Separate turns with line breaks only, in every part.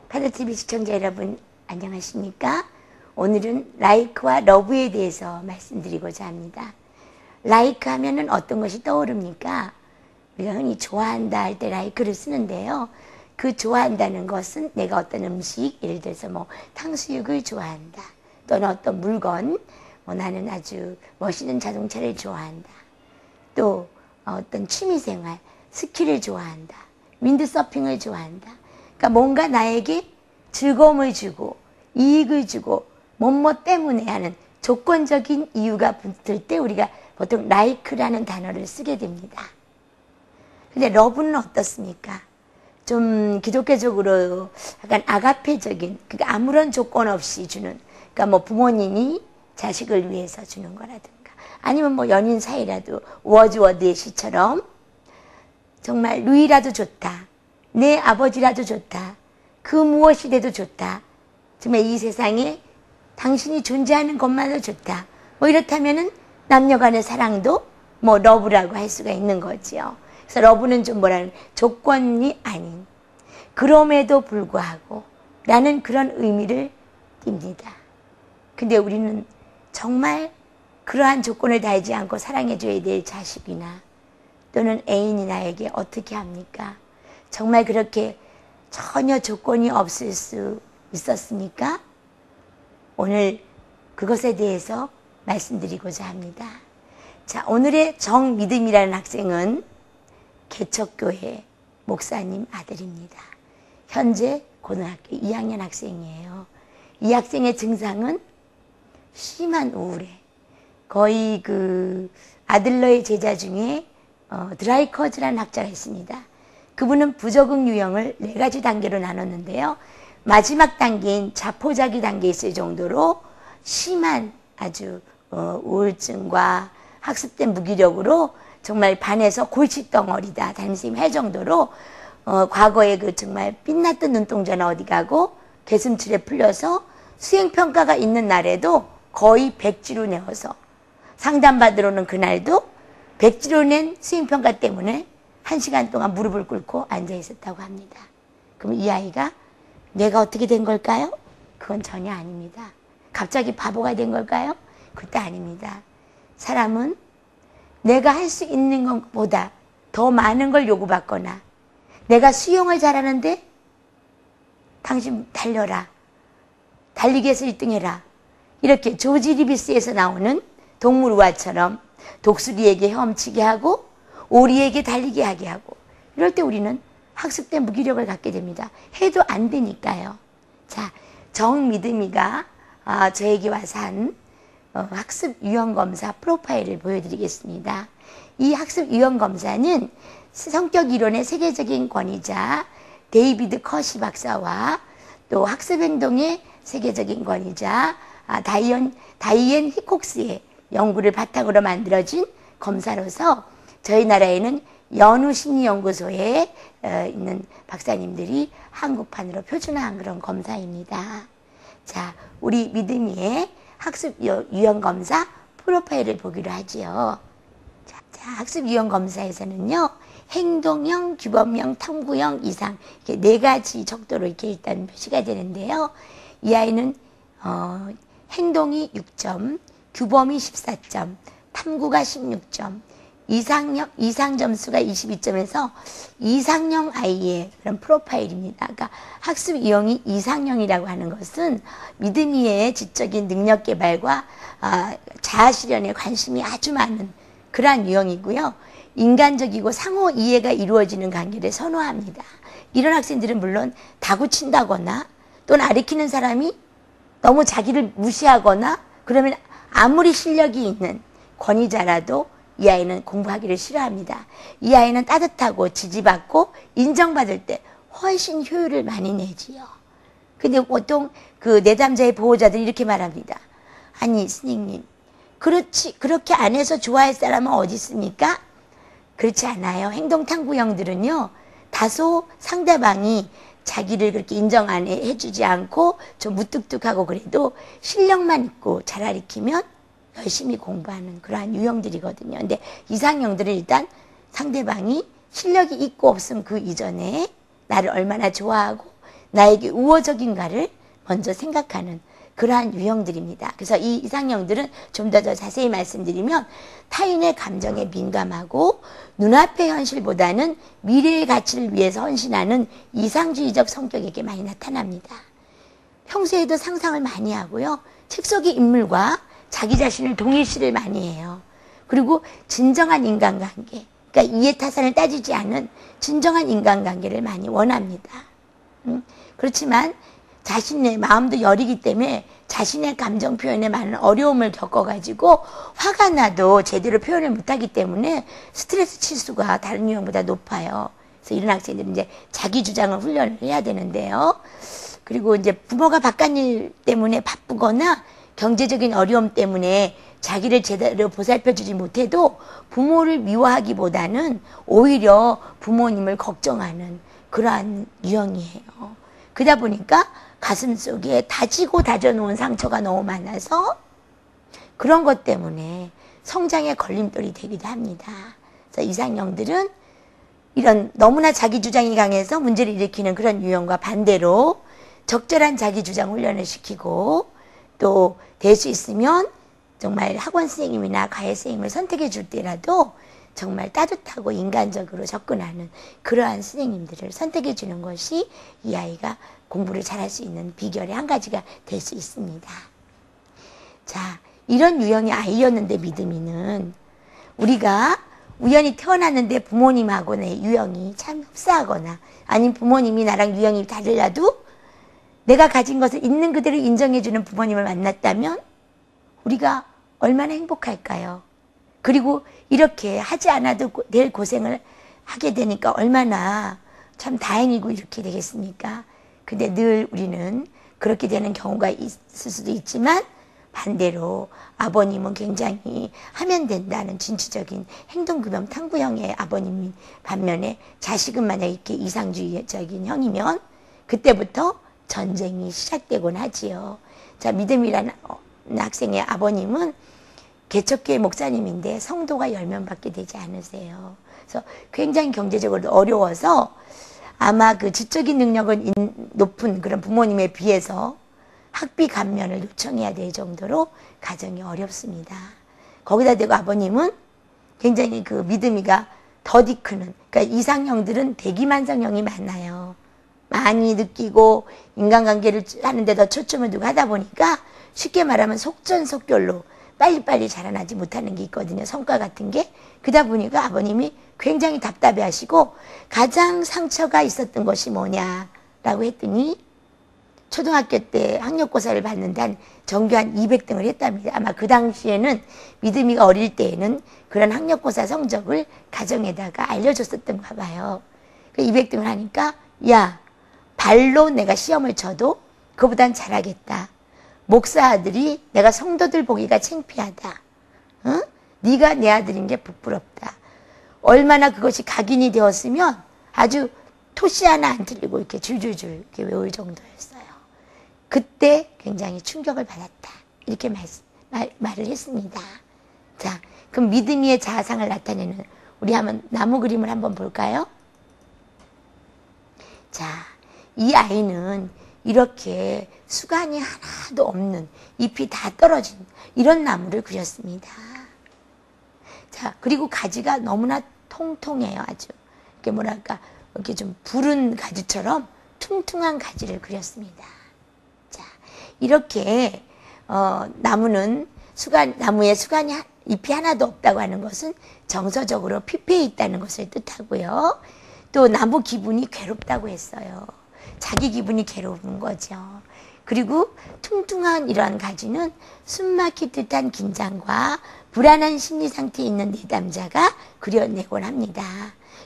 파도TV 시청자 여러분 안녕하십니까? 오늘은 라이크와 러브에 대해서 말씀드리고자 합니다. 라이크 하면은 어떤 것이 떠오릅니까? 우리가 흔히 좋아한다 할 때 라이크를 쓰는데요. 그 좋아한다는 것은 내가 어떤 음식, 예를 들어서 뭐 탕수육을 좋아한다. 또는 어떤 물건, 나는 아주 멋있는 자동차를 좋아한다. 또 어떤 취미생활, 스키를 좋아한다. 윈드서핑을 좋아한다. 그러니까 뭔가 나에게 즐거움을 주고 이익을 주고 뭐뭐 때문에 하는 조건적인 이유가 붙을 때 우리가 보통 like라는 단어를 쓰게 됩니다. 근데 러브는 어떻습니까? 좀 기독교적으로 약간 아가페적인, 그러니까 아무런 조건 없이 주는, 그러니까 뭐 부모님이 자식을 위해서 주는 거라든가 아니면 뭐 연인 사이라도 워즈워드의 시처럼 정말 누이라도 좋다. 내 아버지라도 좋다. 그 무엇이 돼도 좋다. 정말 이 세상에 당신이 존재하는 것만으로 좋다. 뭐 이렇다면은 남녀 간의 사랑도 뭐 러브라고 할 수가 있는 거지요. 그래서 러브는 좀 뭐라는 조건이 아닌, 그럼에도 불구하고 라는 그런 의미를 띱니다. 근데 우리는 정말 그러한 조건을 다하지 않고 사랑해줘야 될 자식이나 또는 애인이 나에게 어떻게 합니까? 정말 그렇게 전혀 조건이 없을 수 있었습니까? 오늘 그것에 대해서 말씀드리고자 합니다. 자, 오늘의 정믿음이라는 학생은 개척교회 목사님 아들입니다. 현재 고등학교 2학년 학생이에요. 이 학생의 증상은 심한 우울해. 거의 그 아들러의 제자 중에 드라이커즈라는 학자가 있습니다. 그분은 부적응 유형을 4가지 단계로 나눴는데요. 마지막 단계인 자포자기 단계에 있을 정도로 심한 아주 우울증과 학습된 무기력으로 정말 반에서 골칫덩어리다 담임선생님이 할 정도로 과거에 그 정말 빛났던 눈동자는 어디 가고 개슴츠레 풀려서 수행평가가 있는 날에도 거의 백지로 내어서 상담받으러 오는 그날도 백지로 낸 수행평가 때문에 1시간 동안 무릎을 꿇고 앉아 있었다고 합니다. 그럼 이 아이가 내가 어떻게 된 걸까요? 그건 전혀 아닙니다. 갑자기 바보가 된 걸까요? 그것도 아닙니다. 사람은 내가 할 수 있는 것보다 더 많은 걸 요구받거나 내가 수영을 잘하는데 당신 달려라. 달리기 해서 1등 해라. 이렇게 조지 리비스에서 나오는 동물우화처럼 독수리에게 헤엄치게 하고 오리에게 달리게 하게 하고 이럴 때 우리는 학습된 무기력을 갖게 됩니다. 해도 안 되니까요. 자, 정믿음이가 저에게 와서 한 학습 유형 검사 프로파일을 보여드리겠습니다. 이 학습 유형 검사는 성격 이론의 세계적인 권위자 데이비드 커시 박사와 또 학습 행동의 세계적인 권위자 다이앤 히콕스의 연구를 바탕으로 만들어진 검사로서 저희 나라에는 연우심리연구소에 있는 박사님들이 한국판으로 표준화한 그런 검사입니다. 자, 우리 믿음이의 학습 유형 검사 프로파일을 보기로 하지요. 자, 학습 유형 검사에서는요, 행동형, 규범형, 탐구형 이상 이렇게 4가지 척도로 이렇게 일단 표시가 되는데요. 이 아이는 행동이 6점, 규범이 14점, 탐구가 16점, 이상 점수가 22점에서 이상형 아이의 그런 프로파일입니다. 그러니까 학습 유형이 이상형이라고 하는 것은 믿음이의 지적인 능력 개발과 자아 실현에 관심이 아주 많은 그러한 유형이고요. 인간적이고 상호 이해가 이루어지는 관계를 선호합니다. 이런 학생들은 물론 다구친다거나 또는 가르치는 사람이 너무 자기를 무시하거나 그러면 아무리 실력이 있는 권위자라도 이 아이는 공부하기를 싫어합니다. 이 아이는 따뜻하고 지지받고 인정받을 때 훨씬 효율을 많이 내지요. 근데 보통 그 내담자의 보호자들이 이렇게 말합니다. 아니 스님님, 그렇게 안 해서 좋아할 사람은 어디 있습니까? 그렇지 않아요. 행동탐구형들은요, 다소 상대방이 자기를 그렇게 인정 안 해주지 않고 좀 무뚝뚝하고 그래도 실력만 있고 잘 가르치면 열심히 공부하는 그러한 유형들이거든요. 근데 이상형들은 일단 상대방이 실력이 있고 없음 그 이전에 나를 얼마나 좋아하고 나에게 우호적인가를 먼저 생각하는 그러한 유형들입니다. 그래서 이 이상형들은 좀 더 자세히 말씀드리면 타인의 감정에 민감하고 눈앞의 현실보다는 미래의 가치를 위해서 헌신하는 이상주의적 성격에게 많이 나타납니다. 평소에도 상상을 많이 하고요. 책 속의 인물과 자기 자신을 동일시를 많이 해요. 그리고 진정한 인간관계, 그러니까 이해타산을 따지지 않은 진정한 인간관계를 많이 원합니다. 그렇지만 자신의 마음도 여리기 때문에 자신의 감정 표현에 많은 어려움을 겪어가지고 화가 나도 제대로 표현을 못하기 때문에 스트레스 치수가 다른 유형보다 높아요. 그래서 이런 학생들은 이제 자기 주장을 훈련을 해야 되는데요. 그리고 이제 부모가 바깥일 때문에 바쁘거나 경제적인 어려움 때문에 자기를 제대로 보살펴주지 못해도 부모를 미워하기보다는 오히려 부모님을 걱정하는 그러한 유형이에요. 그러다 보니까 가슴속에 다지고 다져놓은 상처가 너무 많아서 그런 것 때문에 성장의 걸림돌이 되기도 합니다. 그래서 이상형들은 이런 너무나 자기 주장이 강해서 문제를 일으키는 그런 유형과 반대로 적절한 자기 주장 훈련을 시키고 또 될 수 있으면 정말 학원 선생님이나 과외 선생님을 선택해 줄 때라도 정말 따뜻하고 인간적으로 접근하는 그러한 선생님들을 선택해 주는 것이 이 아이가 공부를 잘할 수 있는 비결의 한 가지가 될 수 있습니다. 자, 이런 유형의 아이였는데 믿음이는 우리가 우연히 태어났는데 부모님하고의 유형이 참 흡사하거나 아니면 부모님이 나랑 유형이 다르라도 내가 가진 것을 있는 그대로 인정해주는 부모님을 만났다면 우리가 얼마나 행복할까요? 그리고 이렇게 하지 않아도 될 고생을 하게 되니까 얼마나 참 다행이고 이렇게 되겠습니까? 근데 늘 우리는 그렇게 되는 경우가 있을 수도 있지만 반대로 아버님은 굉장히 하면 된다는 진취적인 행동규범 탐구형의 아버님인 반면에 자식은 만약 이렇게 이상주의적인 형이면 그때부터 전쟁이 시작되곤 하지요. 자, 믿음이라는 학생의 아버님은 개척교회 목사님인데 성도가 10명밖에 되지 않으세요. 그래서 굉장히 경제적으로 어려워서 아마 그 지적인 능력은 높은 그런 부모님에 비해서 학비 감면을 요청해야 될 정도로 가정이 어렵습니다. 거기다 대고 아버님은 굉장히 그 믿음이가 더디 크는, 그러니까 이상형들은 대기만성형이 많아요. 많이 느끼고 인간관계를 하는데 더 초점을 두고 하다 보니까 쉽게 말하면 속전속결로 빨리빨리 자라나지 못하는 게 있거든요. 성과 같은 게. 그러다 보니까 아버님이 굉장히 답답해 하시고 가장 상처가 있었던 것이 뭐냐라고 했더니 초등학교 때 학력고사를 봤는데 한 정규 한 200등을 했답니다. 아마 그 당시에는 믿음이가 어릴 때에는 그런 학력고사 성적을 가정에다가 알려줬었던가 봐요. 200등을 하니까 야, 발로 내가 시험을 쳐도 그보단 잘하겠다. 목사 아들이 내가 성도들 보기가 창피하다. 응? 네가 내 아들인 게 부끄럽다. 얼마나 그것이 각인이 되었으면 아주 토시 하나 안 틀리고 이렇게 줄줄줄 이렇게 외울 정도였어요. 그때 굉장히 충격을 받았다. 이렇게 말을 했습니다. 자, 그럼 믿음이의 자아상을 나타내는 우리 한번 나무 그림을 한번 볼까요? 자, 이 아이는 이렇게 수간이 하나도 없는 잎이 다 떨어진 이런 나무를 그렸습니다. 자, 그리고 가지가 너무나 통통해요. 아주 이렇게 뭐랄까 이렇게 좀 부른 가지처럼 퉁퉁한 가지를 그렸습니다. 자, 이렇게 나무는 나무에 수간이 잎이 하나도 없다고 하는 것은 정서적으로 피폐해 있다는 것을 뜻하고요. 또 나무 기분이 괴롭다고 했어요. 자기 기분이 괴로운 거죠. 그리고 퉁퉁한 이러한 가지는 숨막힐 듯한 긴장과 불안한 심리 상태에 있는 내담자가 그려내곤 합니다.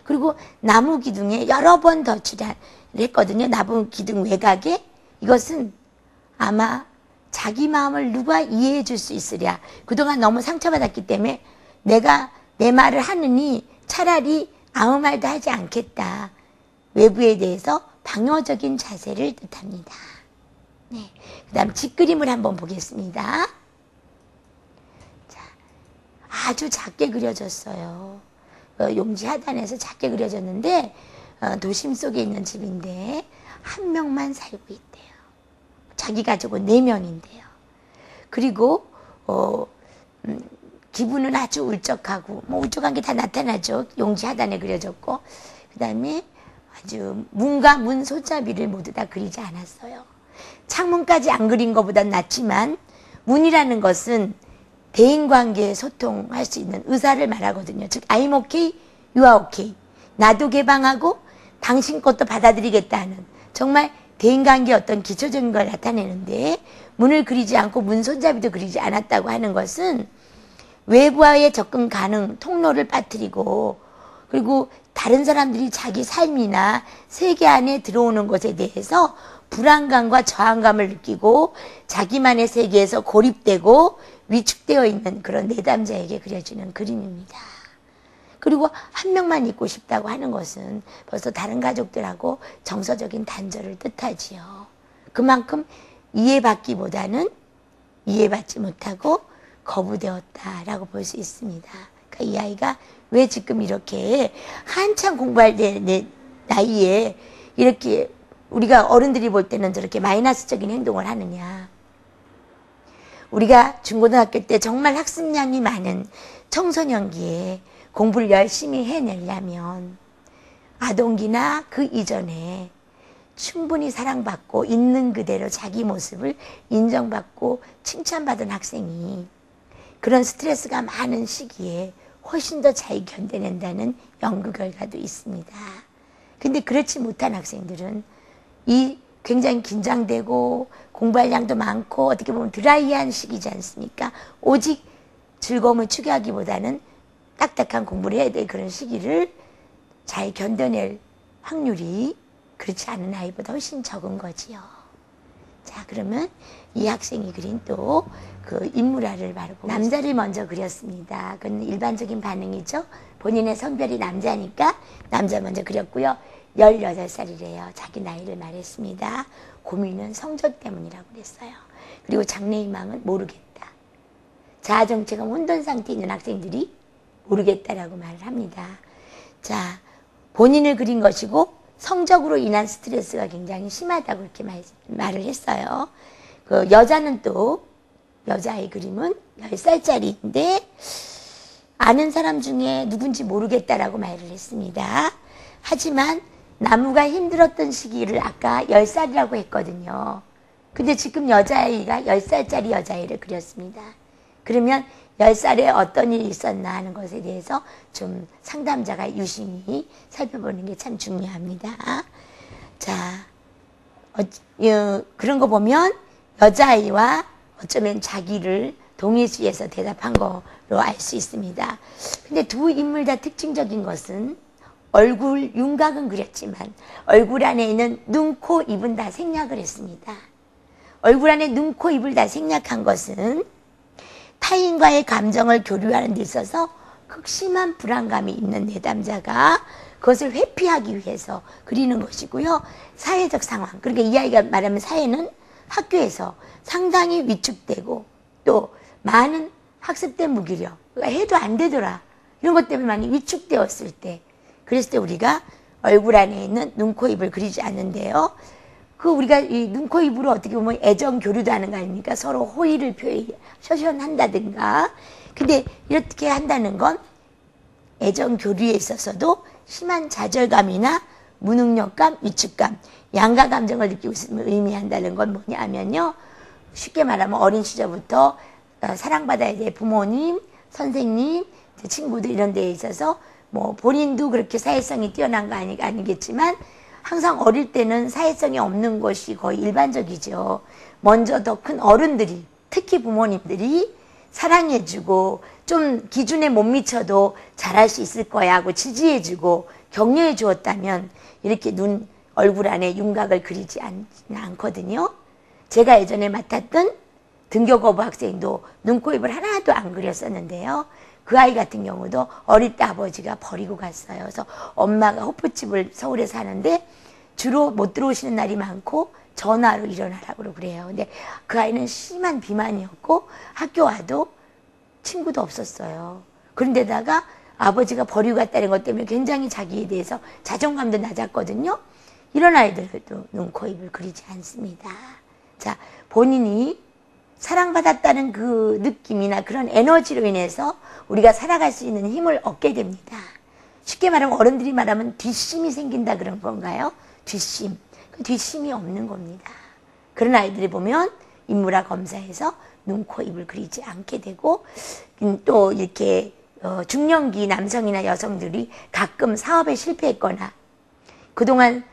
그리고 나무 기둥에 여러 번 덧칠을 했거든요. 나무 기둥 외곽에. 이것은 아마 자기 마음을 누가 이해해 줄 수 있으랴. 그동안 너무 상처받았기 때문에 내가 내 말을 하느니 차라리 아무 말도 하지 않겠다. 외부에 대해서 방어적인 자세를 뜻합니다. 네. 그 다음 직그림을 한번 보겠습니다. 아주 작게 그려졌어요. 용지 하단에서 작게 그려졌는데 도심 속에 있는 집인데 한 명만 살고 있대요. 자기 가족은 4명인데요. 그리고 기분은 아주 울적하고 뭐 울적한 게 다 나타나죠. 용지 하단에 그려졌고 그 다음에 아주 문과 문 손잡이를 모두 다 그리지 않았어요. 창문까지 안 그린 것보단 낫지만 문이라는 것은 대인관계에 소통할 수 있는 의사를 말하거든요. 즉 I'm okay, you are okay. 나도 개방하고 당신 것도 받아들이겠다는 정말 대인관계의 어떤 기초적인 걸 나타내는데 문을 그리지 않고 문 손잡이도 그리지 않았다고 하는 것은 외부와의 접근 가능 통로를 빠뜨리고 그리고 다른 사람들이 자기 삶이나 세계 안에 들어오는 것에 대해서 불안감과 저항감을 느끼고 자기만의 세계에서 고립되고 위축되어 있는 그런 내담자에게 그려지는 그림입니다. 그리고 한 명만 있고 싶다고 하는 것은 벌써 다른 가족들하고 정서적인 단절을 뜻하지요. 그만큼 이해받기보다는 이해받지 못하고 거부되었다라고 볼 수 있습니다. 그러니까 이 아이가 왜 지금 이렇게 한참 공부할 때 나이에 이렇게 우리가 어른들이 볼 때는 저렇게 마이너스적인 행동을 하느냐. 우리가 중고등학교 때 정말 학습량이 많은 청소년기에 공부를 열심히 해내려면 아동기나 그 이전에 충분히 사랑받고 있는 그대로 자기 모습을 인정받고 칭찬받은 학생이 그런 스트레스가 많은 시기에 훨씬 더 잘 견뎌낸다는 연구 결과도 있습니다. 근데 그렇지 못한 학생들은 이 굉장히 긴장되고 공부할 양도 많고 어떻게 보면 드라이한 시기지 않습니까? 오직 즐거움을 추구하기보다는 딱딱한 공부를 해야 될 그런 시기를 잘 견뎌낼 확률이 그렇지 않은 아이보다 훨씬 적은 거지요. 자, 그러면 이 학생이 그린 또 그 인물화를 바로 보고 남자를 먼저 그렸습니다. 그건 일반적인 반응이죠. 본인의 성별이 남자니까 남자 먼저 그렸고요. 18살이래요. 자기 나이를 말했습니다. 고민은 성적 때문이라고 그랬어요. 그리고 장래희망은 모르겠다. 자아정체가 혼돈 상태에 있는 학생들이 모르겠다라고 말을 합니다. 자, 본인을 그린 것이고 성적으로 인한 스트레스가 굉장히 심하다고 이렇게 말을 했어요. 그 여자는 또 여자아이 그림은 10살짜리인데 아는 사람 중에 누군지 모르겠다라고 말을 했습니다. 하지만 나무가 힘들었던 시기를 아까 10살이라고 했거든요. 근데 지금 여자아이가 10살짜리 여자아이를 그렸습니다. 그러면 10살에 어떤 일이 있었나 하는 것에 대해서 좀 상담자가 유심히 살펴보는 게 참 중요합니다. 자, 그런 거 보면 여자아이와 어쩌면 자기를 동일시해서 대답한 거로 알 수 있습니다. 근데 두 인물 다 특징적인 것은 얼굴 윤곽은 그렸지만 얼굴 안에 있는 눈, 코, 입은 다 생략을 했습니다. 얼굴 안에 눈, 코, 입을 다 생략한 것은 타인과의 감정을 교류하는 데 있어서 극심한 불안감이 있는 내담자가 그것을 회피하기 위해서 그리는 것이고요. 사회적 상황, 그러니까 이 아이가 말하면 사회는 학교에서 상당히 위축되고 또 많은 학습된 무기력, 해도 안 되더라 이런 것 때문에 많이 위축되었을 때, 그랬을 때 우리가 얼굴 안에 있는 눈, 코, 입을 그리지 않는데요. 그 우리가 이 눈, 코, 입으로 어떻게 보면 애정 교류도 하는 거 아닙니까? 서로 호의를 표현한다든가. 근데 이렇게 한다는 건 애정 교류에 있어서도 심한 좌절감이나 무능력감, 위축감, 양가 감정을 느끼고 있음을 의미한다는 건 뭐냐면요. 쉽게 말하면 어린 시절부터 사랑받아야 될 부모님, 선생님, 친구들 이런 데에 있어서 뭐 본인도 그렇게 사회성이 뛰어난 거 아니겠지만 항상 어릴 때는 사회성이 없는 것이 거의 일반적이죠. 먼저 더 큰 어른들이, 특히 부모님들이 사랑해주고 좀 기준에 못 미쳐도 잘할 수 있을 거야 하고 지지해주고 격려해 주었다면 이렇게 얼굴 안에 윤곽을 그리지 않거든요. 제가 예전에 맡았던 등교 거부 학생도 눈, 코, 입을 하나도 안 그렸었는데요. 그 아이 같은 경우도 어릴 때 아버지가 버리고 갔어요. 그래서 엄마가 호프집을 서울에 사는데 주로 못 들어오시는 날이 많고 전화로 일어나라고 그래요. 근데 그 아이는 심한 비만이었고 학교 와도 친구도 없었어요. 그런데다가 아버지가 버리고 갔다는 것 때문에 굉장히 자기에 대해서 자존감도 낮았거든요. 이런 아이들도 눈, 코, 입을 그리지 않습니다. 자, 본인이 사랑받았다는 그 느낌이나 그런 에너지로 인해서 우리가 살아갈 수 있는 힘을 얻게 됩니다. 쉽게 말하면 어른들이 말하면 뒷심이 생긴다 그런 건가요? 뒷심. 그 뒷심이 없는 겁니다. 그런 아이들이 보면 인물학 검사에서 눈, 코, 입을 그리지 않게 되고 또 이렇게 중년기 남성이나 여성들이 가끔 사업에 실패했거나 그동안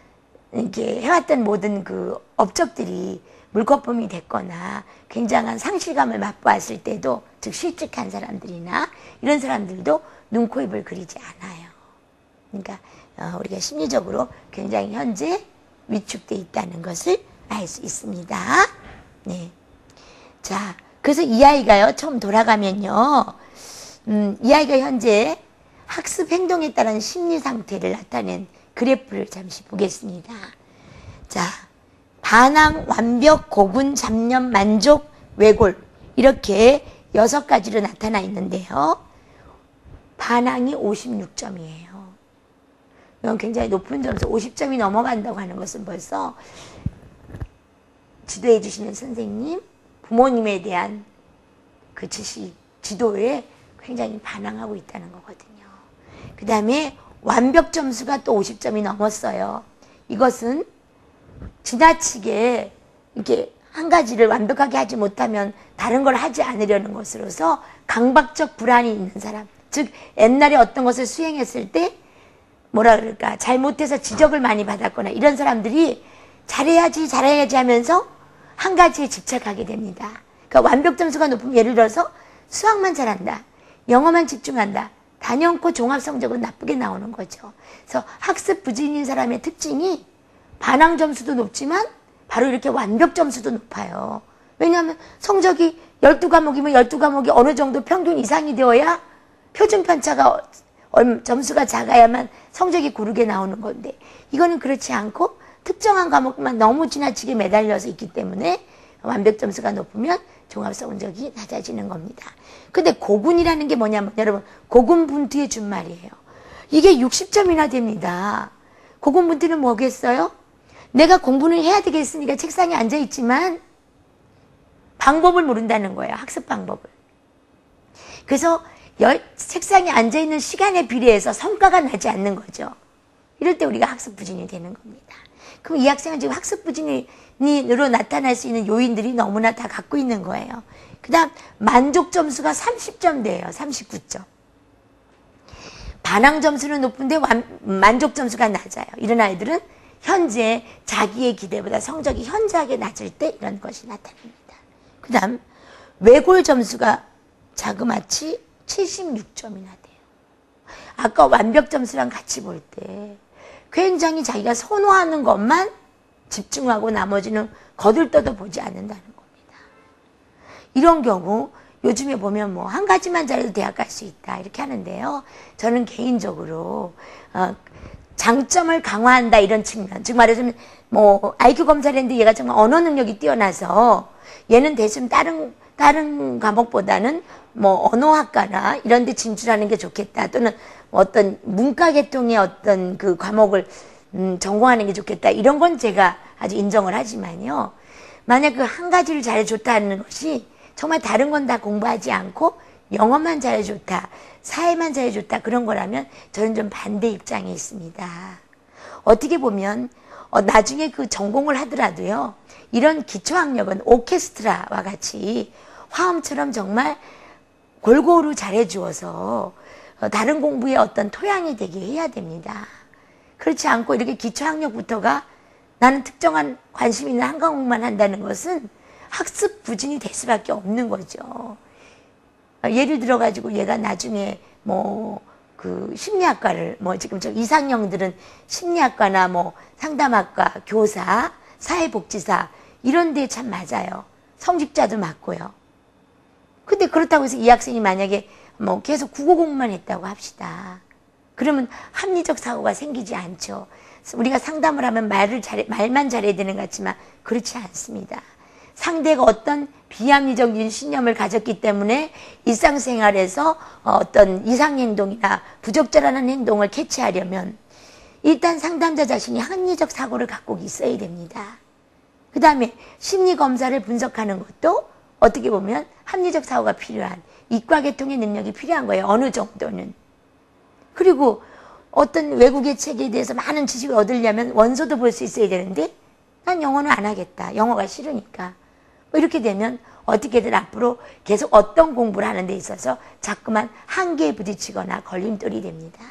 이렇게 해왔던 모든 그 업적들이 물거품이 됐거나 굉장한 상실감을 맛보았을 때도 즉 실직한 사람들이나 이런 사람들도 눈, 코, 입을 그리지 않아요. 그러니까 우리가 심리적으로 굉장히 현재 위축되어 있다는 것을 알 수 있습니다. 네. 자, 그래서 이 아이가요, 처음 돌아가면요, 이 아이가 현재 학습 행동에 따른 심리 상태를 나타낸 그래프를 잠시 보겠습니다. 자, 반항, 완벽, 고군, 잡념, 만족, 외골 이렇게 6가지로 나타나 있는데요. 반항이 56점이에요. 이건 굉장히 높은 점수, 50점이 넘어간다고 하는 것은 벌써 지도해 주시는 선생님, 부모님에 대한 그 지식, 지도에 굉장히 반항하고 있다는 거거든요. 그 다음에 완벽 점수가 또 50점이 넘었어요. 이것은 지나치게 이렇게 한 가지를 완벽하게 하지 못하면 다른 걸 하지 않으려는 것으로서 강박적 불안이 있는 사람. 즉 옛날에 어떤 것을 수행했을 때 뭐라 그럴까 잘못해서 지적을 많이 받았거나 이런 사람들이 잘해야지 하면서 한 가지에 집착하게 됩니다. 그러니까 완벽 점수가 높으면 예를 들어서 수학만 잘한다. 영어만 집중한다. 단연코 종합 성적은 나쁘게 나오는 거죠. 그래서 학습 부진인 사람의 특징이 반항 점수도 높지만 바로 이렇게 완벽 점수도 높아요. 왜냐하면 성적이 12과목이면 12과목이 어느 정도 평균 이상이 되어야 표준 편차가 점수가 작아야만 성적이 고르게 나오는 건데 이거는 그렇지 않고 특정한 과목만 너무 지나치게 매달려서 있기 때문에 완벽 점수가 높으면 종합 성적이 낮아지는 겁니다. 근데 고군이라는 게 뭐냐면 여러분 고군분투의 준말이에요. 이게 60점이나 됩니다. 고군분투는 뭐겠어요? 내가 공부는 해야 되겠으니까 책상에 앉아있지만 방법을 모른다는 거예요. 학습 방법을. 그래서 책상에 앉아있는 시간에 비례해서 성과가 나지 않는 거죠. 이럴 때 우리가 학습 부진이 되는 겁니다. 그럼 이 학생은 지금 학습 부진으로 나타날 수 있는 요인들이 너무나 다 갖고 있는 거예요. 그 다음 만족 점수가 30점 돼요. 39점. 반항 점수는 높은데 만족 점수가 낮아요. 이런 아이들은 현재 자기의 기대보다 성적이 현저하게 낮을 때 이런 것이 나타납니다. 그 다음 외골 점수가 자그마치 76점이나 돼요. 아까 완벽 점수랑 같이 볼 때 굉장히 자기가 선호하는 것만 집중하고 나머지는 거들떠도 보지 않는다는 겁니다. 이런 경우 요즘에 보면 뭐 한 가지만 잘해도 대학 갈 수 있다 이렇게 하는데요. 저는 개인적으로 장점을 강화한다 이런 측면, 즉 말하자면 뭐 IQ 검사를 했는데 얘가 정말 언어 능력이 뛰어나서 얘는 대신 다른 과목보다는 뭐 언어학과나 이런 데 진출하는 게 좋겠다 또는 어떤 문과 계통의 어떤 그 과목을 전공하는 게 좋겠다 이런 건 제가 아주 인정을 하지만요. 만약 그 한 가지를 잘해 좋다는 것이 정말 다른 건 다 공부하지 않고 영어만 잘해 좋다, 사회만 잘해 좋다 그런 거라면 저는 좀 반대 입장에 있습니다. 어떻게 보면 나중에 그 전공을 하더라도요. 이런 기초학력은 오케스트라와 같이 화음처럼 정말 골고루 잘해 주어서 다른 공부에 어떤 토양이 되게 해야 됩니다. 그렇지 않고 이렇게 기초학력부터가 나는 특정한 관심 있는 한 과목만 한다는 것은 학습 부진이 될 수밖에 없는 거죠. 예를 들어가지고 얘가 나중에 뭐 그 심리학과를 지금 저 이상형들은 심리학과나 뭐 상담학과, 교사, 사회복지사 이런 데 참 맞아요. 성직자도 맞고요. 근데 그렇다고 해서 이 학생이 만약에 뭐 계속 국어 공부만 했다고 합시다. 그러면 합리적 사고가 생기지 않죠. 우리가 상담을 하면 말만 잘해야 되는 것 같지만 그렇지 않습니다. 상대가 어떤 비합리적인 신념을 가졌기 때문에 일상생활에서 어떤 이상행동이나 부적절한 행동을 캐치하려면 일단 상담자 자신이 합리적 사고를 갖고 있어야 됩니다. 그 다음에 심리검사를 분석하는 것도 어떻게 보면 합리적 사고가 필요한 이과계통의 능력이 필요한 거예요. 어느 정도는. 그리고 어떤 외국의 책에 대해서 많은 지식을 얻으려면 원서도 볼 수 있어야 되는데 난 영어는 안 하겠다. 영어가 싫으니까. 뭐 이렇게 되면 어떻게든 앞으로 계속 어떤 공부를 하는 데 있어서 자꾸만 한계에 부딪히거나 걸림돌이 됩니다.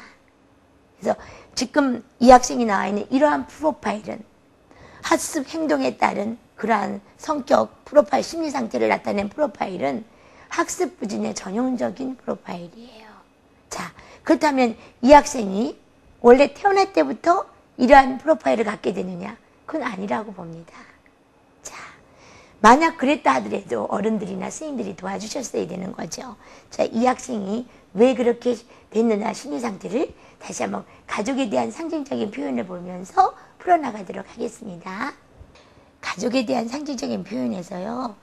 그래서 지금 이 학생이 나와 있는 이러한 프로파일은 학습 행동에 따른 그러한 성격, 프로파일, 심리 상태를 나타낸 프로파일은 학습 부진의 전형적인 프로파일이에요. 자, 그렇다면 이 학생이 원래 태어날 때부터 이러한 프로파일을 갖게 되느냐? 그건 아니라고 봅니다. 자, 만약 그랬다 하더라도 어른들이나 선생님들이 도와주셨어야 되는 거죠. 자, 이 학생이 왜 그렇게 됐느냐 심리 상태를 다시 한번 가족에 대한 상징적인 표현을 보면서 풀어나가도록 하겠습니다. 가족에 대한 상징적인 표현에서요.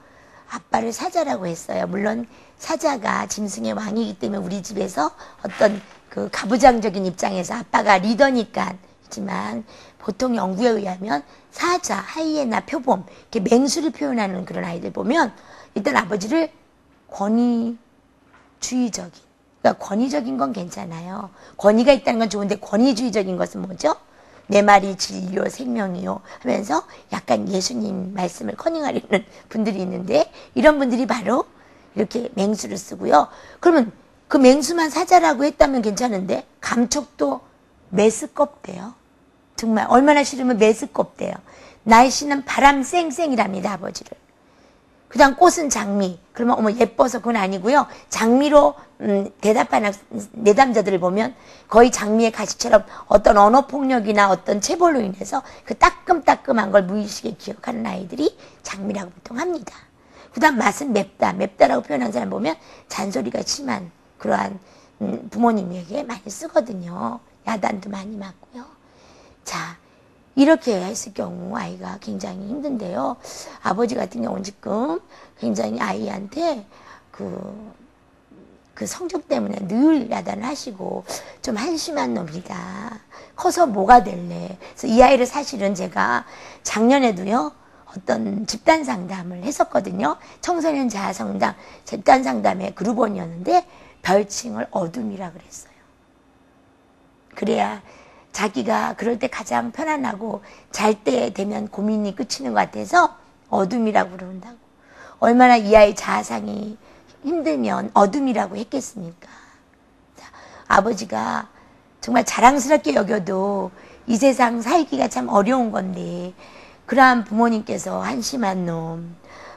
아빠를 사자라고 했어요. 물론 사자가 짐승의 왕이기 때문에 우리 집에서 어떤 그 가부장적인 입장에서 아빠가 리더니까 있지만 보통 연구에 의하면 사자, 하이에나, 표범 이렇게 맹수를 표현하는 그런 아이들 보면 일단 아버지를 권위주의적인 그러니까 권위적인 건 괜찮아요. 권위가 있다는 건 좋은데 권위주의적인 것은 뭐죠? 내 말이 진리요 생명이요 하면서 약간 예수님 말씀을 커닝하려는 분들이 있는데 이런 분들이 바로 이렇게 맹수를 쓰고요. 그러면 그 맹수만 사자라고 했다면 괜찮은데 감촉도 메스껍대요. 정말 얼마나 싫으면 메스껍대요. 날씨는 바람 쌩쌩이랍니다. 아버지를. 그 다음 꽃은 장미. 그러면 어머 예뻐서 그건 아니고요. 장미로 대답하는 내담자들을 보면 거의 장미의 가시처럼 어떤 언어폭력이나 어떤 체벌로 인해서 그 따끔따끔한 걸 무의식에 기억하는 아이들이 장미라고 보통 합니다. 그 다음 맛은 맵다. 맵다라고 표현한 사람 보면 잔소리가 심한 그러한 부모님에게 많이 쓰거든요. 야단도 많이 맞고요. 자, 이렇게 했을 경우 아이가 굉장히 힘든데요. 아버지 같은 경우는 지금 굉장히 아이한테 그 성적 때문에 늘 야단을 하시고 좀 한심한 놈이다. 커서 뭐가 될래. 그래서 이 아이를 사실은 제가 작년에도요. 어떤 집단 상담을 했었거든요. 청소년 자아성당 집단 상담의 그룹원이었는데 별칭을 어둠이라 그랬어요. 그래야 자기가 그럴 때 가장 편안하고 잘 때 되면 고민이 끝이는 것 같아서 어둠이라고 그런다고. 얼마나 이 아이 자아상이 힘들면 어둠이라고 했겠습니까? 자, 아버지가 정말 자랑스럽게 여겨도 이 세상 살기가 참 어려운 건데 그러한 부모님께서 한심한 놈,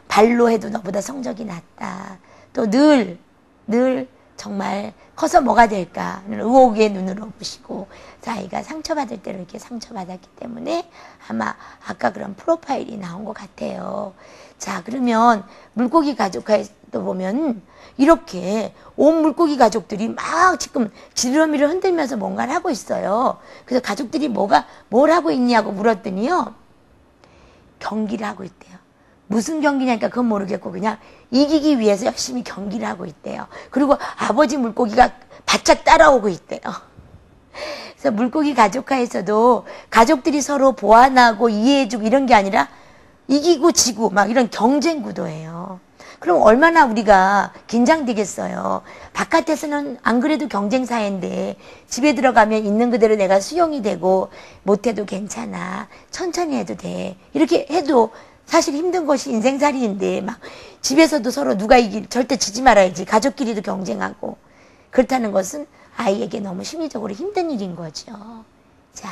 발로 해도 너보다 성적이 낮다. 또 늘 정말 커서 뭐가 될까 의혹의 눈으로 보시고 아이가 상처받을 때로 이렇게 상처받았기 때문에 아마 아까 그런 프로파일이 나온 것 같아요. 자, 그러면 물고기 가족화에도 보면 이렇게 온 물고기 가족들이 막 지금 지느러미를 흔들면서 뭔가를 하고 있어요. 그래서 가족들이 뭘 하고 있냐고 물었더니요. 경기를 하고 있대요. 무슨 경기냐니까 그건 모르겠고 그냥 이기기 위해서 열심히 경기를 하고 있대요. 그리고 아버지 물고기가 바짝 따라오고 있대요. 그래서 물고기 가족화에서도 가족들이 서로 보완하고 이해해주고 이런 게 아니라 이기고 지고 막 이런 경쟁 구도예요. 그럼 얼마나 우리가 긴장되겠어요. 바깥에서는 안 그래도 경쟁 사회인데 집에 들어가면 있는 그대로 내가 수용이 되고 못해도 괜찮아. 천천히 해도 돼. 이렇게 해도 사실 힘든 것이 인생살이인데 막 집에서도 서로 누가 절대 지지 말아야지. 가족끼리도 경쟁하고. 그렇다는 것은 아이에게 너무 심리적으로 힘든 일인 거죠. 자,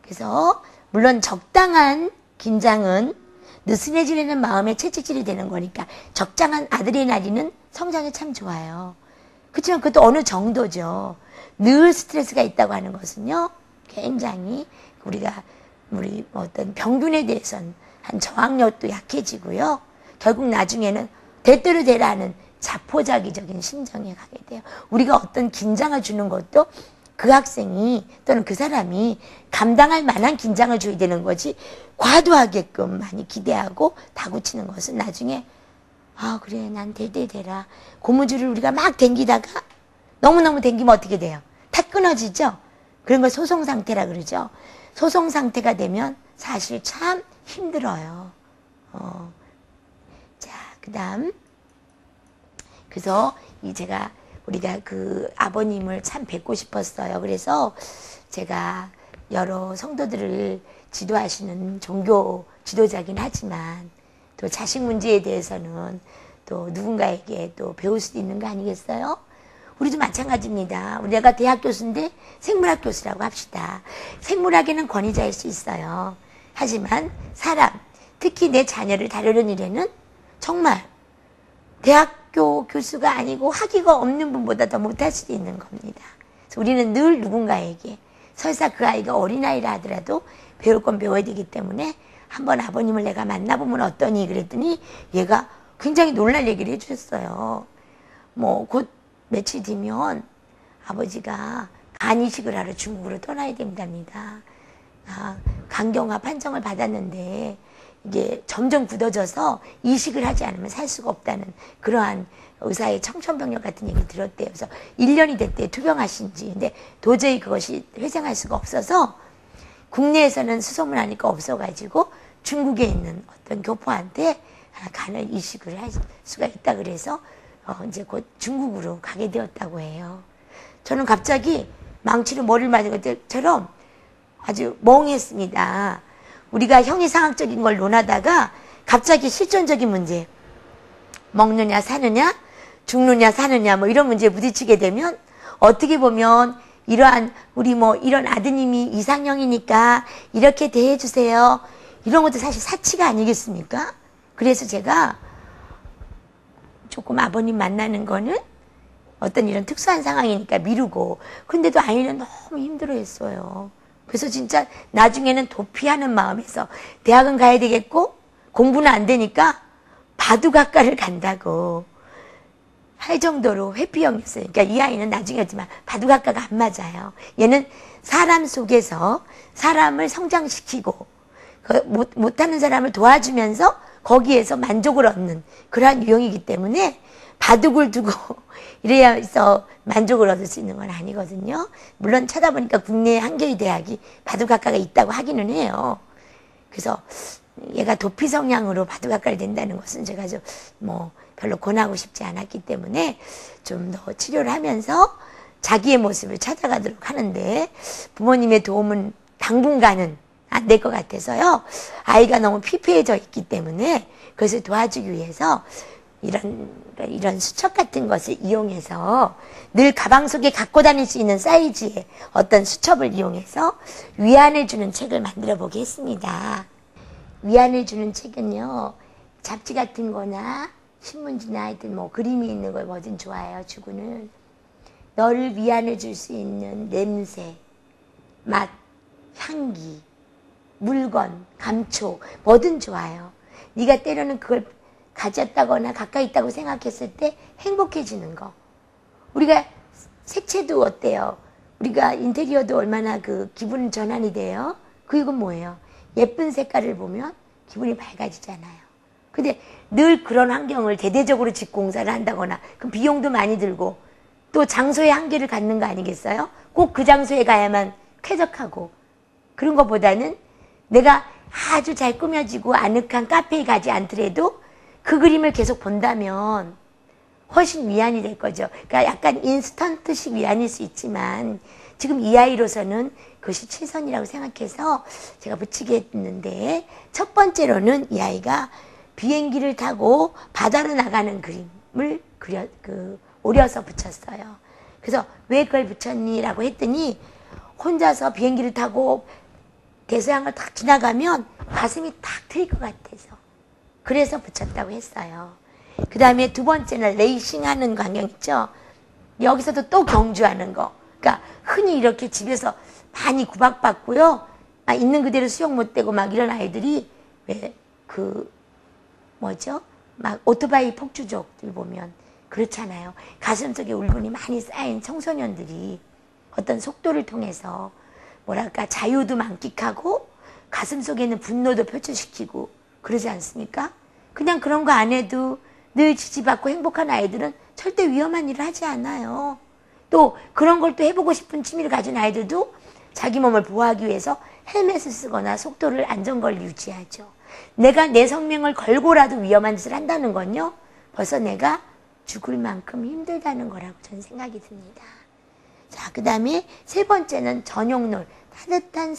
그래서 물론 적당한 긴장은 느슨해지려는 마음의 채찍질이 되는 거니까 적당한 아드레날린은 성장에 참 좋아요. 그렇지만 그것도 어느 정도죠. 늘 스트레스가 있다고 하는 것은요. 굉장히 우리 어떤 병균에 대해서는 한 저항력도 약해지고요. 결국 나중에는 대대로 되라는 자포자기적인 심정에 가게 돼요. 우리가 어떤 긴장을 주는 것도 그 학생이 또는 그 사람이 감당할 만한 긴장을 줘야 되는 거지, 과도하게끔 많이 기대하고 다구치는 것은 나중에 그래 난 되라 고무줄을 우리가 막 당기다가 너무너무 당기면 어떻게 돼요? 다 끊어지죠? 그런 걸 소송 상태라 그러죠. 소송 상태가 되면 사실 참 힘들어요. 자, 그 다음. 그래서 우리가 그 아버님을 참 뵙고 싶었어요. 그래서 제가 여러 성도들을 지도하시는 종교 지도자긴 하지만 또 자식 문제에 대해서는 또 누군가에게 또 배울 수도 있는 거 아니겠어요? 우리도 마찬가지입니다. 내가 대학 교수인데 생물학 교수라고 합시다. 생물학에는 권위자일 수 있어요. 하지만 사람, 특히 내 자녀를 다루는 일에는 정말 대학교 교수가 아니고 학위가 없는 분보다 더 못할 수도 있는 겁니다. 그래서 우리는 늘 누군가에게, 설사 그 아이가 어린아이라 하더라도 배울 건 배워야 되기 때문에 한번 아버님을 내가 만나보면 어떠니 그랬더니 얘가 굉장히 놀랄 얘기를 해주셨어요. 뭐 곧 며칠 뒤면 아버지가 간 이식을 하러 중국으로 떠나야 된답니다. 간경화 판정을 받았는데 이게 점점 굳어져서 이식을 하지 않으면 살 수가 없다는 그러한 의사의 청천벽력 같은 얘기 들었대요. 그래서 1년이 됐대요. 투병하신 지. 근데 도저히 그것이 회생할 수가 없어서 국내에서는 수소문하니까 없어가지고 중국에 있는 어떤 교포한테 간을 이식을 할 수가 있다 그래서 이제 곧 중국으로 가게 되었다고 해요. 저는 갑자기 망치로 머리를 맞은 것처럼 아주 멍했습니다. 우리가 형이상학적인 걸 논하다가 갑자기 실존적인 문제, 먹느냐 사느냐 죽느냐 사느냐 뭐 이런 문제에 부딪히게 되면 어떻게 보면 이러한 우리 뭐 이런 아드님이 이상형이니까 이렇게 대해주세요, 이런 것도 사실 사치가 아니겠습니까? 그래서 제가 조금 아버님 만나는 거는 어떤 이런 특수한 상황이니까 미루고, 근데도 아이는 너무 힘들어했어요. 그래서 진짜 나중에는 도피하는 마음에서 대학은 가야 되겠고 공부는 안 되니까 바둑학과를 간다고 할 정도로 회피형이었어요. 그러니까 이 아이는 나중에 했지만 바둑학과가 안 맞아요. 얘는 사람 속에서 사람을 성장시키고 못하는 사람을 도와주면서 거기에서 만족을 얻는 그러한 유형이기 때문에 바둑을 두고 이래야 해서 만족을 얻을 수 있는 건 아니거든요. 물론 찾아보니까 국내에 한겨레 대학이 바둑학과가 있다고 하기는 해요. 그래서 얘가 도피 성향으로 바둑학과를 된다는 것은 제가 좀 뭐 별로 권하고 싶지 않았기 때문에 좀 더 치료를 하면서 자기의 모습을 찾아가도록 하는데, 부모님의 도움은 당분간은 안 될 것 같아서요. 아이가 너무 피폐해져 있기 때문에 그것을 도와주기 위해서 이런 수첩 같은 것을 이용해서 늘 가방 속에 갖고 다닐 수 있는 사이즈의 어떤 수첩을 이용해서 위안을 주는 책을 만들어 보겠습니다. 위안을 주는 책은요, 잡지 같은 거나 신문지나 하여튼 뭐 그림이 있는 걸 뭐든 좋아해요. 주구는 너를 위안을 줄 수 있는 냄새, 맛, 향기, 물건, 감촉 뭐든 좋아요. 네가 때로는 그걸 가졌다거나 가까이 있다고 생각했을 때 행복해지는 거. 우리가 색채도 어때요? 우리가 인테리어도 얼마나 그 기분 전환이 돼요? 그건 뭐예요? 예쁜 색깔을 보면 기분이 밝아지잖아요. 근데 늘 그런 환경을 대대적으로 집 공사를 한다거나 그럼 비용도 많이 들고 또 장소의 한계를 갖는 거 아니겠어요? 꼭 그 장소에 가야만 쾌적하고, 그런 것보다는 내가 아주 잘 꾸며지고 아늑한 카페에 가지 않더라도 그 그림을 계속 본다면 훨씬 위안이 될 거죠. 그러니까 약간 인스턴트식 위안일 수 있지만 지금 이 아이로서는 그것이 최선이라고 생각해서 제가 붙이게 했는데, 첫 번째로는 이 아이가 비행기를 타고 바다로 나가는 그림을 오려서 붙였어요. 그래서 왜 그걸 붙였니? 라고 했더니 혼자서 비행기를 타고 대서양을 딱 지나가면 가슴이 탁 트일 것 같아서 그래서 붙였다고 했어요. 그 다음에 두 번째는 레이싱하는 광경 있죠. 여기서도 또 경주하는 거. 그러니까 흔히 이렇게 집에서 많이 구박받고요. 있는 그대로 수용 못되고 막 이런 아이들이 왜 막 오토바이 폭주족들 보면 그렇잖아요. 가슴속에 울분이 많이 쌓인 청소년들이 어떤 속도를 통해서 뭐랄까 자유도 만끽하고 가슴 속에는 분노도 표출시키고 그러지 않습니까? 그냥 그런 거 안 해도 늘 지지받고 행복한 아이들은 절대 위험한 일을 하지 않아요. 또 그런 걸 또 해보고 싶은 취미를 가진 아이들도 자기 몸을 보호하기 위해서 헬멧을 쓰거나 속도를 안전거리를 유지하죠. 내가 내 생명을 걸고라도 위험한 짓을 한다는 건요, 벌써 내가 죽을 만큼 힘들다는 거라고 저는 생각이 듭니다. 자, 그 다음에 세 번째는 전용놀. 따뜻한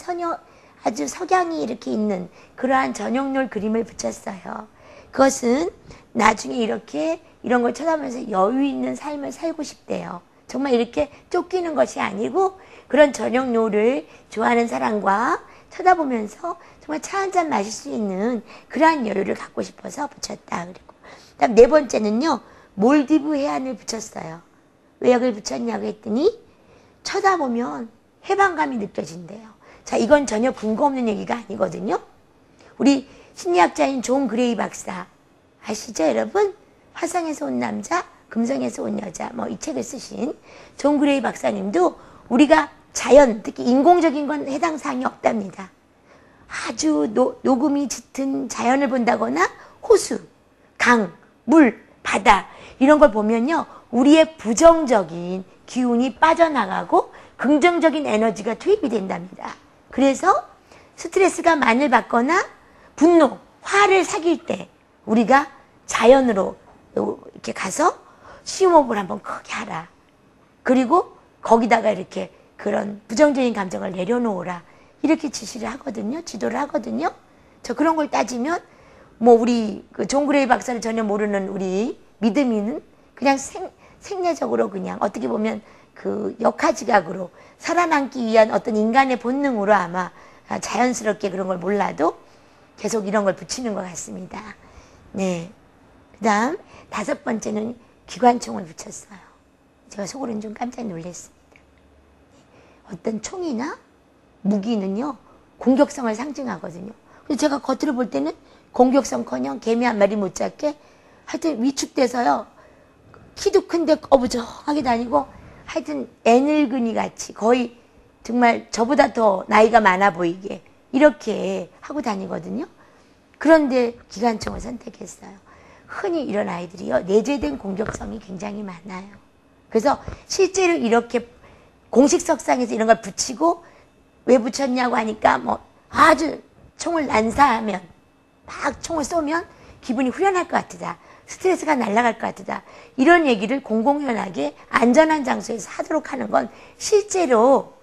아주 석양이 이렇게 있는 그러한 전용놀 그림을 붙였어요. 그것은 나중에 이런 걸 쳐다보면서 여유 있는 삶을 살고 싶대요. 정말 이렇게 쫓기는 것이 아니고 그런 전용놀을 좋아하는 사람과 쳐다보면서 정말 차 한잔 마실 수 있는 그러한 여유를 갖고 싶어서 붙였다. 그리고 그다음 네 번째는요, 몰디브 해안을 붙였어요. 왜 여기를 붙였냐고 했더니 쳐다보면 해방감이 느껴진대요. 자, 이건 전혀 근거 없는 얘기가 아니거든요. 우리 심리학자인 존 그레이 박사 아시죠, 여러분? 화성에서 온 남자, 금성에서 온 여자, 이 책을 쓰신 존 그레이 박사님도 우리가 자연, 특히 인공적인 건 해당 사항이 없답니다. 아주 녹음이 짙은 자연을 본다거나 호수, 강, 물, 바다 이런 걸 보면요, 우리의 부정적인 기운이 빠져나가고 긍정적인 에너지가 투입이 된답니다. 그래서 스트레스가 많이 받거나 분노, 화를 사귈 때 우리가 자연으로 이렇게 가서 심호흡을 한번 크게 하라. 그리고 거기다가 이렇게 그런 부정적인 감정을 내려놓으라. 이렇게 지시를 하거든요. 지도를 하거든요. 저 그런 걸 따지면 우리 존 그레이 박사를 전혀 모르는 우리 믿음이는 그냥 생리적으로 그냥 어떻게 보면 그 역하지각으로 살아남기 위한 어떤 인간의 본능으로 아마 자연스럽게 그런 걸 몰라도 계속 이런 걸 붙이는 것 같습니다. 네. 그 다음 다섯 번째는 기관총을 붙였어요. 제가 속으로는 좀 깜짝 놀랐습니다. 어떤 총이나 무기는요, 공격성을 상징하거든요. 근데 제가 겉으로 볼 때는 공격성커녕 개미 한 마리 못 잡게 하여튼 위축돼서요, 키도 큰데 어부정하게 다니고 하여튼 애늙은이 같이 거의 정말 저보다 더 나이가 많아 보이게 이렇게 하고 다니거든요. 그런데 기관총을 선택했어요. 흔히 이런 아이들이요, 내재된 공격성이 굉장히 많아요. 그래서 실제로 이렇게 공식석상에서 이런 걸 붙이고 왜 붙였냐고 하니까 아주 총을 난사하면 막 총을 쏘면 기분이 후련할 것 같으다. 스트레스가 날아갈 것 같으다. 이런 얘기를 공공연하게 안전한 장소에서 하도록 하는 건 실제로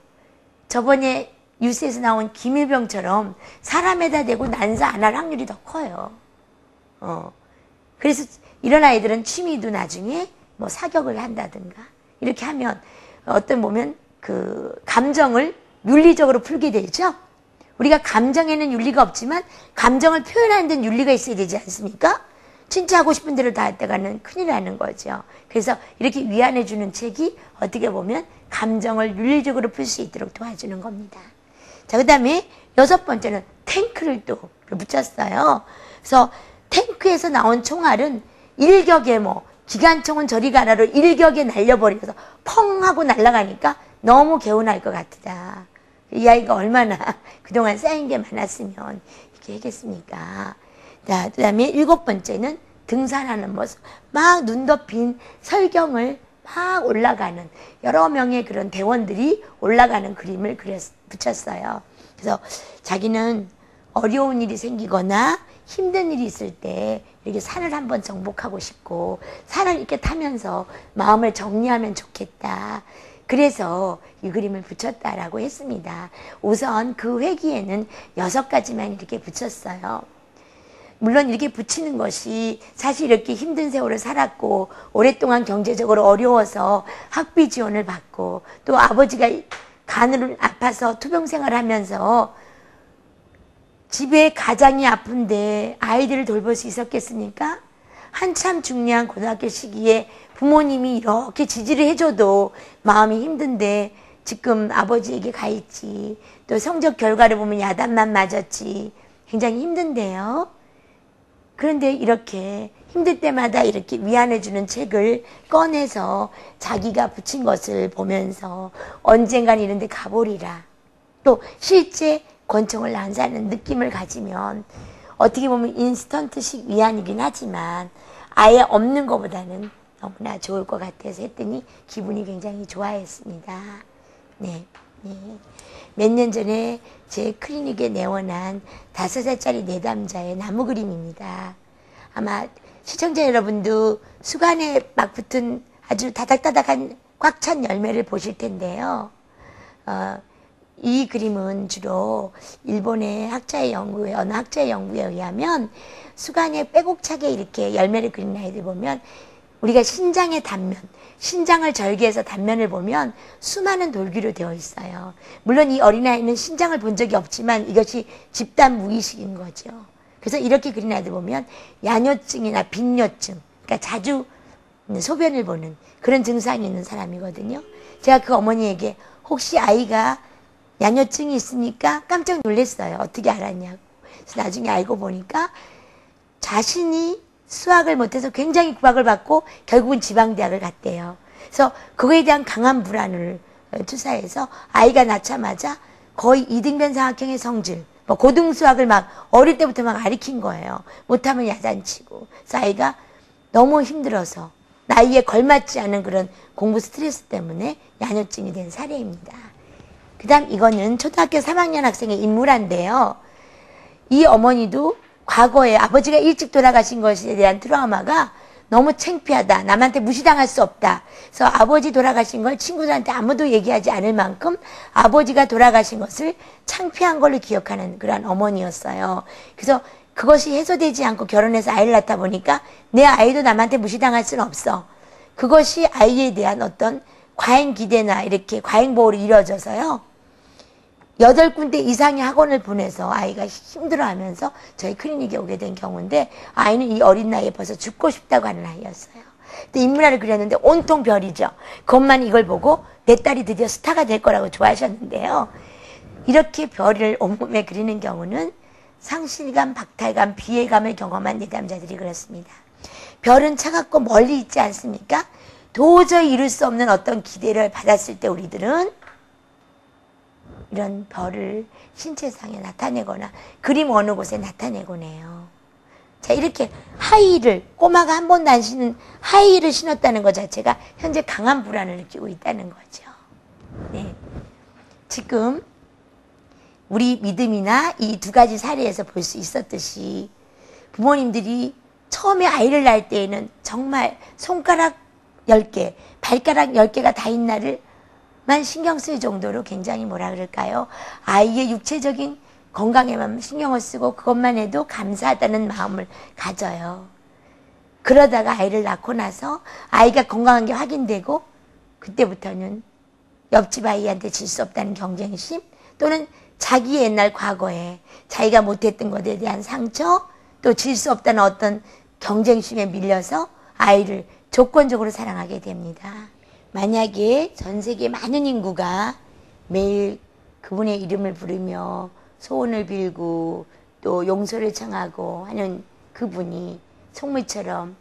저번에 뉴스에서 나온 김일병처럼 사람에다 대고 난사 안 할 확률이 더 커요. 그래서 이런 아이들은 취미도 나중에 사격을 한다든가 이렇게 하면 어떤 보면 그 감정을 윤리적으로 풀게 되죠. 우리가 감정에는 윤리가 없지만 감정을 표현하는 데는 윤리가 있어야 되지 않습니까? 진짜 하고 싶은 대로 다 했다가는 큰일 나는 거죠. 그래서 이렇게 위안해 주는 책이 어떻게 보면 감정을 윤리적으로 풀 수 있도록 도와주는 겁니다. 자, 그 다음에 여섯 번째는 탱크를 또 붙였어요. 그래서 탱크에서 나온 총알은 일격에 기관총은 저리 가라로 일격에 날려버려서 펑 하고 날아가니까 너무 개운할 것 같다. 이 아이가 얼마나 그동안 쌓인 게 많았으면 이렇게 하겠습니까? 자, 그 다음에 일곱 번째는 등산하는 모습. 막 눈 덮인 설경을 막 올라가는 여러 명의 그런 대원들이 올라가는 그림을 붙였어요. 그래서 자기는 어려운 일이 생기거나 힘든 일이 있을 때 이렇게 산을 한번 정복하고 싶고 산을 이렇게 타면서 마음을 정리하면 좋겠다. 그래서 이 그림을 붙였다라고 했습니다. 우선 그 회기에는 6가지만 이렇게 붙였어요. 물론 이렇게 붙이는 것이 사실 이렇게 힘든 세월을 살았고 오랫동안 경제적으로 어려워서 학비 지원을 받고 또 아버지가 간으로 아파서 투병 생활을 하면서 집에 가장이 아픈데 아이들을 돌볼 수 있었겠습니까? 한참 중요한 고등학교 시기에 부모님이 이렇게 지지를 해줘도 마음이 힘든데 지금 아버지에게 가 있지. 또 성적 결과를 보면 야단만 맞았지. 굉장히 힘든데요. 그런데 이렇게 힘들 때마다 이렇게 위안해주는 책을 꺼내서 자기가 붙인 것을 보면서 언젠간 이런 데 가보리라. 또 실제 권총을 난사하는 느낌을 가지면 어떻게 보면 인스턴트식 위안이긴 하지만 아예 없는 것보다는 너무나 좋을 것 같아서 했더니 기분이 굉장히 좋아했습니다. 네. 몇 년 전에 제 클리닉에 내원한 5살짜리 내담자의 나무 그림입니다. 아마 시청자 여러분도 수간에 막 붙은 아주 다닥다닥한 꽉 찬 열매를 보실 텐데요. 이 그림은 주로 일본의 학자의 연구에, 어느 학자의 연구에 의하면 수간에 빼곡차게 이렇게 열매를 그린 아이들 보면 우리가 신장의 단면, 신장을 절개해서 단면을 보면 수많은 돌기로 되어 있어요. 물론 이 어린아이는 신장을 본 적이 없지만 이것이 집단 무의식인 거죠. 그래서 이렇게 그린 아이들 보면 야뇨증이나 빈뇨증, 그러니까 자주 소변을 보는 그런 증상이 있는 사람이거든요. 제가 그 어머니에게 혹시 아이가 야뇨증이 있으니까 깜짝 놀랐어요. 어떻게 알았냐고. 그래서 나중에 알고 보니까 자신이 수학을 못해서 굉장히 구박을 받고 결국은 지방대학을 갔대요. 그래서 그거에 대한 강한 불안을 투사해서 아이가 낳자마자 거의 이등변 사각형의 성질, 뭐 고등수학을 막 어릴 때부터 막 가르친 거예요. 못하면 야단치고. 그래서 아이가 너무 힘들어서 나이에 걸맞지 않은 그런 공부 스트레스 때문에 야뇨증이 된 사례입니다. 그 다음 이거는 초등학교 3학년 학생의 인물화인데요. 이 어머니도 과거에 아버지가 일찍 돌아가신 것에 대한 트라우마가 너무 창피하다. 남한테 무시당할 수 없다. 그래서 아버지 돌아가신 걸 친구들한테 아무도 얘기하지 않을 만큼 아버지가 돌아가신 것을 창피한 걸로 기억하는 그런 어머니였어요. 그래서 그것이 해소되지 않고 결혼해서 아이를 낳다 보니까 내 아이도 남한테 무시당할 수는 없어. 그것이 아이에 대한 어떤 과잉 기대나 이렇게 과잉 보호로 이루어져서요. 8군데 이상의 학원을 보내서 아이가 힘들어하면서 저희 클리닉에 오게 된 경우인데 아이는 이 어린 나이에 벌써 죽고 싶다고 하는 아이였어요. 근데 인문화를 그렸는데 온통 별이죠. 그것만 이걸 보고 내 딸이 드디어 스타가 될 거라고 좋아하셨는데요. 이렇게 별을 온몸에 그리는 경우는 상실감, 박탈감, 비애감을 경험한 내담자들이 그렇습니다. 별은 차갑고 멀리 있지 않습니까? 도저히 이룰 수 없는 어떤 기대를 받았을 때 우리들은 이런 별을 신체상에 나타내거나 그림 어느 곳에 나타내곤 해요. 자, 이렇게 하이힐을, 꼬마가 한 번도 안 신은 하이힐을 신었다는 것 자체가 현재 강한 불안을 느끼고 있다는 거죠. 네. 지금 우리 믿음이나 이 두 가지 사례에서 볼 수 있었듯이 부모님들이 처음에 아이를 낳을 때에는 정말 손가락 10개, 발가락 10개가 다 있나를 만 신경 쓸 정도로 굉장히 뭐라 그럴까요? 아이의 육체적인 건강에만 신경을 쓰고 그것만 해도 감사하다는 마음을 가져요. 그러다가 아이를 낳고 나서 아이가 건강한 게 확인되고 그때부터는 옆집 아이한테 질 수 없다는 경쟁심 또는 자기의 옛날 과거에 자기가 못했던 것에 대한 상처 또 질 수 없다는 어떤 경쟁심에 밀려서 아이를 조건적으로 사랑하게 됩니다. 만약에 전 세계 많은 인구가 매일 그분의 이름을 부르며 소원을 빌고 또 용서를 청하고 하는 그분이 속물처럼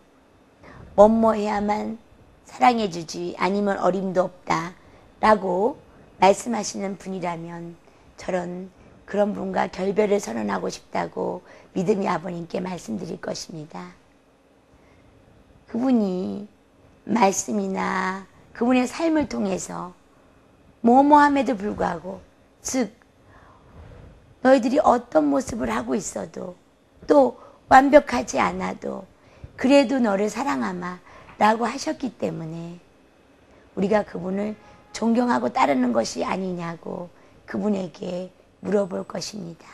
뭐뭐 해야만 사랑해주지 아니면 어림도 없다 라고 말씀하시는 분이라면 저런 그런 분과 결별을 선언하고 싶다고 믿음의 아버님께 말씀드릴 것입니다. 그분이 말씀이나 그분의 삶을 통해서 뭐뭐함에도 불구하고 즉 너희들이 어떤 모습을 하고 있어도 또 완벽하지 않아도 그래도 너를 사랑하마 라고 하셨기 때문에 우리가 그분을 존경하고 따르는 것이 아니냐고 그분에게 물어볼 것입니다.